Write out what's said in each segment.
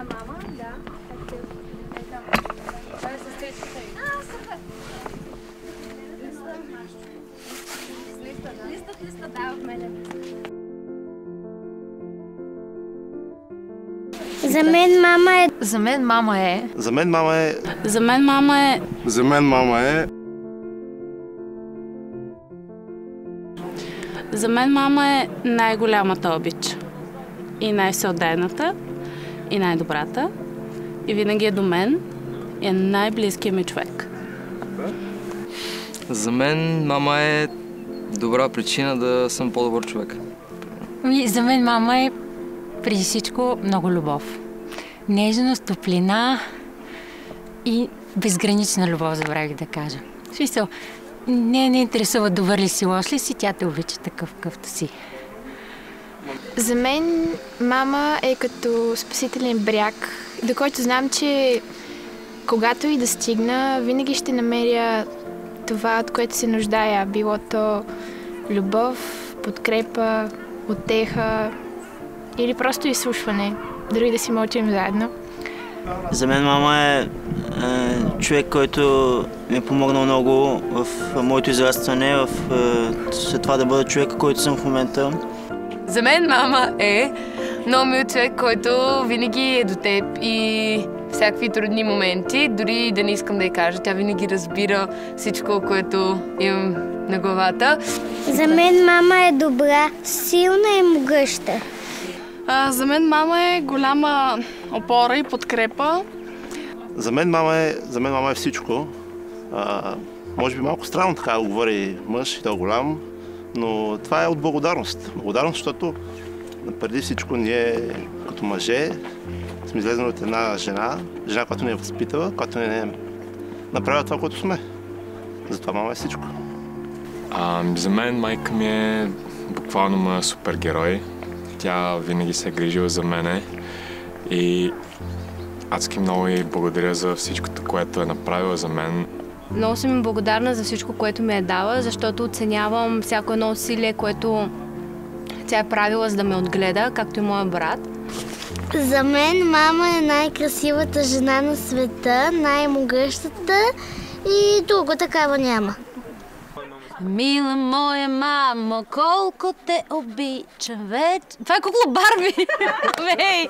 мама, да. Това е сестричката й. Супер! Листа, да, в мене. За мен мама е. За мен мама е. За мен мама е. За мен мама е. За мен мама е. За мен мама е най-голямата обич. И най-всеотдайната, и най-добрата. И винаги е до мен. И е най-близкият ми човек. За мен мама е добра причина да съм по-добър човек. За мен мама е преди всичко много любов. Нежност, топлина и безгранична любов, забравих да кажа. В смисъл, не интересува добър ли си, лош ли си, тя те обича такъв какъвто си. За мен мама е като спасителен бряг, до който знам, че когато и да стигна, винаги ще намеря това, от което се нуждая. Било то любов, подкрепа, утеха или просто изслушване. Дори да си мълчим заедно. За мен мама е човек, който ми е помогнал много в моето израстване, след това да бъда човека, който съм в момента. За мен мама е много мил човек, който винаги е до теб и всякакви трудни моменти, дори да не искам да я кажа, тя винаги разбира всичко, което имам на главата. За мен мама е добра, силна и могъща. За мен мама е голяма опора и подкрепа. За мен мама е всичко. Може би малко странно така да говори мъж и то голям, но това е от благодарност. Благодарност, защото преди всичко ние като мъже сме излезли от една жена, която ни е възпитала, която ни е направила това, което сме. Затова мама е всичко. За мен майка ми е буквално моя супергерой. Тя винаги се е грижила за мене и адски много и благодаря за всичкото, което е направила за мен. Много съм благодарна за всичко, което ми е дала, защото оценявам всяко едно усилие, което тя е правила, за да ме отгледа, както и моя брат. За мен мама е най-красивата жена на света, най-могъщата и друго такава няма. Мила моя мамо, колко те обича вече. Това е кукла Барби! Вей!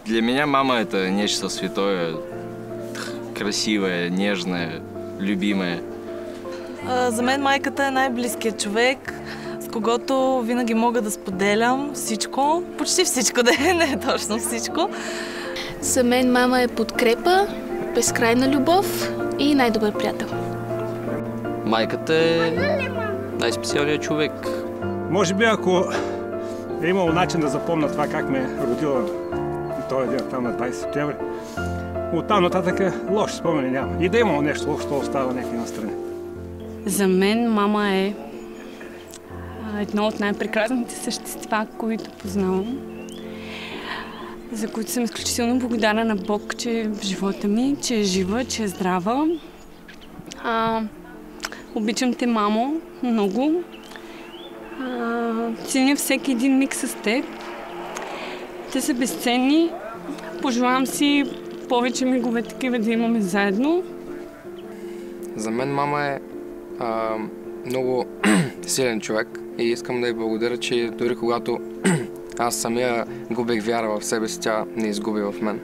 Для меня мама — это нечто святое, красивое, нежное, любимое. За мен майката е най-близкият човек, с когото винаги мога да споделям всичко, почти всичко, не е точно всичко. За мен мама е подкрепа, безкрайна любов и най-добър приятел. Майката е най-специалният човек. Може би ако е имало начин да запомня това как ме е родила този ден там на 20 септември, оттам нататък лоши спомени няма. И да е имало нещо лошо, то остава някакви настрани. За мен мама е едно от най-прекрасните същества, които познавам, за които съм изключително благодарна на Бог, че е в живота ми, че е жива, че е здрава. Обичам те, мамо, много. Ценя всеки един миг с теб. Те са безценни. Пожелавам си повече мигове такива да имаме заедно. За мен мама е много силен човек и искам да й благодаря, че дори когато аз самия губех вяра в себе си, тя не изгуби в мен.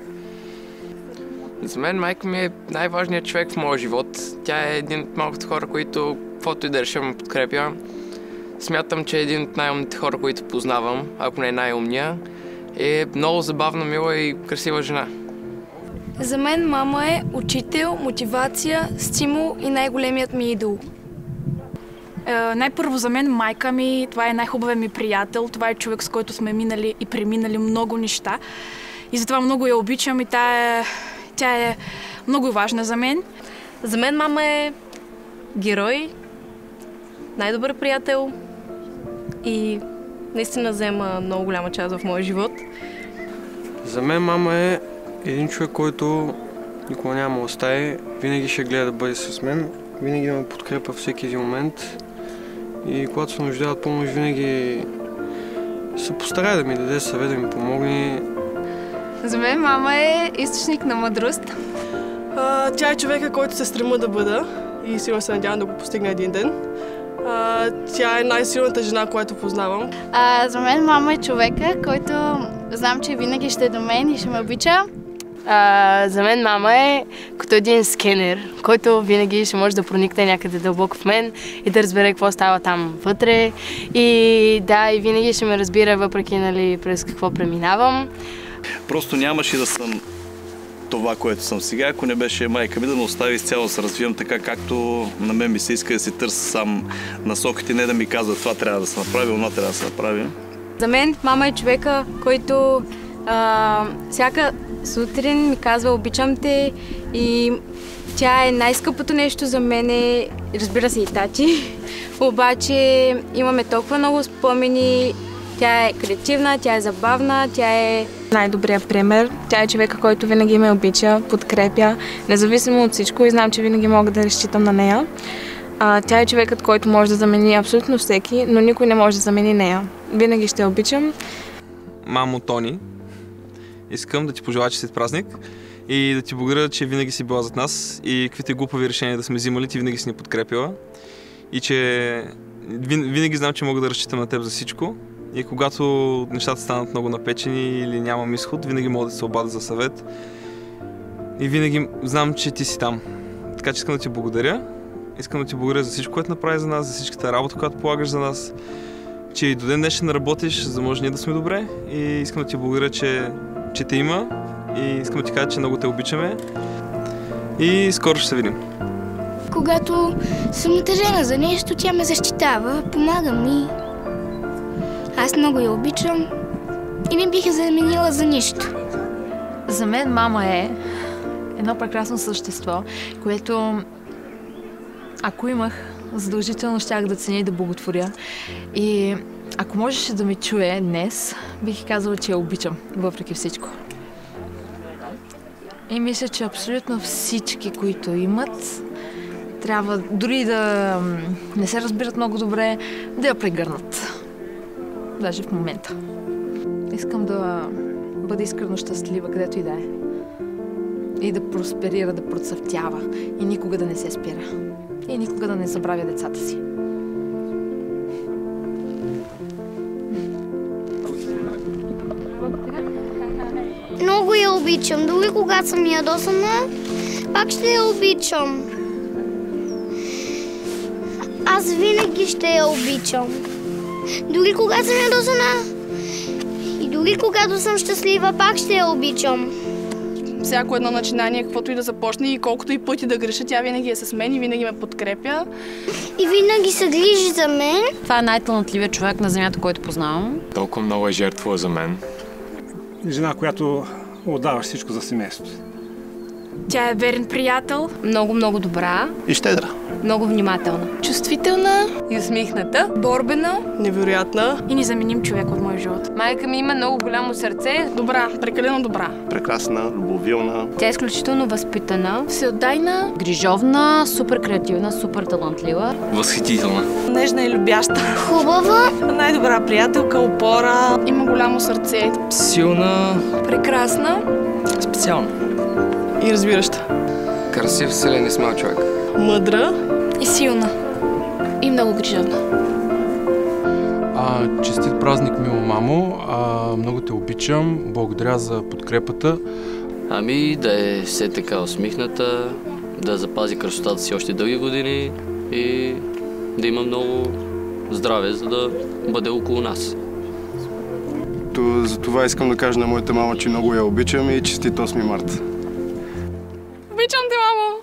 За мен майка ми е най-важният човек в моя живот. Тя е един от малкото хора, които каквото и да реша ме подкрепя. Смятам, че е един от най-умните хора, които познавам, ако не е най-умния. Е много забавна, мила и красива жена. За мен мама е учител, мотивация, стимул и най-големият ми идол. Най-първо за мен майка ми, това е най-хубавият ми приятел, това е човек, с който сме минали и преминали много неща. И затова много я обичам и тя е много важна за мен. За мен мама е герой, най-добър приятел и наистина взема много голяма част в моя живот. За мен мама е един човек, който никога няма да остави, винаги ще гледа да бъде с мен, винаги ме подкрепа всеки един момент и когато се нуждаят помощ, винаги се постарае да ми даде съвет, да ми помогне. За мен мама е източник на мъдрост. Тя е човека, който се стремя да бъда и сигурно се надявам да го постигне един ден. Тя е най-силната жена, която познавам. За мен мама е човека, който знам, че винаги ще е до мен и ще ме обича. За мен мама е като един скенер, който винаги ще може да проникне някъде дълбоко в мен и да разбере какво става там вътре. И да, и винаги ще ме разбира, въпреки през какво преминавам. Просто нямаше да съм това, което съм сега, ако не беше майка ми да ме остави изцяло да се развивам така, както на мен ми се иска да си търся сам насоките, не да ми казва това трябва да се направи, това трябва да се направи. За мен мама е човека, който всяка сутрин ми казва обичам те и тя е най-скъпото нещо за мене, разбира се и тати. Обаче имаме толкова много спомени. Тя е креативна, тя е забавна, тя е най-добрият пример. Тя е човека, който винаги ме обича, подкрепя, независимо от всичко и знам, че винаги мога да разчитам на нея. Тя е човекът, който може да замени абсолютно всеки, но никой не може да замени нея. Винаги ще я обичам. Мамо Тони, искам да ти пожелая честит празник и да ти благодаря, че винаги си била зад нас и каквито глупави решения да сме взимали, ти винаги си ни подкрепила и че винаги знам, че мога да разчитам на теб за всичко. И когато нещата станат много напечени или нямам изход, винаги мога да се обадя за съвет. И винаги знам, че ти си там. Така че искам да ти благодаря. Искам да ти благодаря за всичко, което направи за нас, за всичката работа, която полагаш за нас. Че и до ден днешен работиш, за да може ние да сме добре. И искам да ти благодаря, че те има. И искам да ти кажа, че много те обичаме. И скоро ще се видим. Когато съм натъжена за нещо, тя ме защитава, помага ми. Аз много я обичам и не бих я заменила за нищо. За мен мама е едно прекрасно същество, което ако имах, задължително щях да ценя и да благотворя. И ако можеше да ме чуе днес, бих казала, че я обичам, въпреки всичко. И мисля, че абсолютно всички, които имат, трябва дори да не се разбират много добре, да я прегърнат. Даже в момента. Искам да бъда искрено щастлива, където и да е. И да просперира, да процъфтява. И никога да не се спира. И никога да не забравя децата си. Много я обичам. Дори когато съм ядосана, пак ще я обичам. Аз винаги ще я обичам. Дори когато съм ядосана и дори когато съм щастлива, пак ще я обичам. Всяко едно начинание, каквото и да започне и колкото и пъти да греша, тя винаги е с мен и винаги ме подкрепя. И винаги се грижи за мен. Това е най-талантливият човек на земята, който познавам. Толкова много е жертва за мен. Жена, която отдава всичко за семейството. Тя е верен приятел. Много добра. И щедра. Много внимателна. Чувствителна. И усмихната. Борбена. Невероятна. И незаменим човек от моя живот. Майка ми има много голямо сърце. Добра, прекалено добра. Прекрасна, любовилна. Тя е изключително възпитана. Всеотдайна. Грижовна, супер креативна, супер талантлива. Възхитителна. Нежна и любяща. Хубава. Най-добра приятелка, опора. Има голямо сърце. Силна. Прекрасна. Специална. И разбираща. Красив, силен и смел човек. Мъдра. И силна. И много грижовна. Честит празник, мила мамо. Много те обичам. Благодаря за подкрепата. Ами да е все така усмихната, да запази красотата си още дълги години и да има много здраве, за да бъде около нас. За това искам да кажа на моята мама, че много я обичам и честит 8 марта. Обичам те, мамо!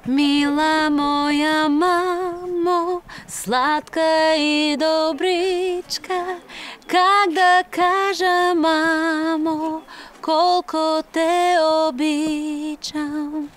Мила моя мамо, сладка и добричка, как да кажа, мамо, колко те обичам.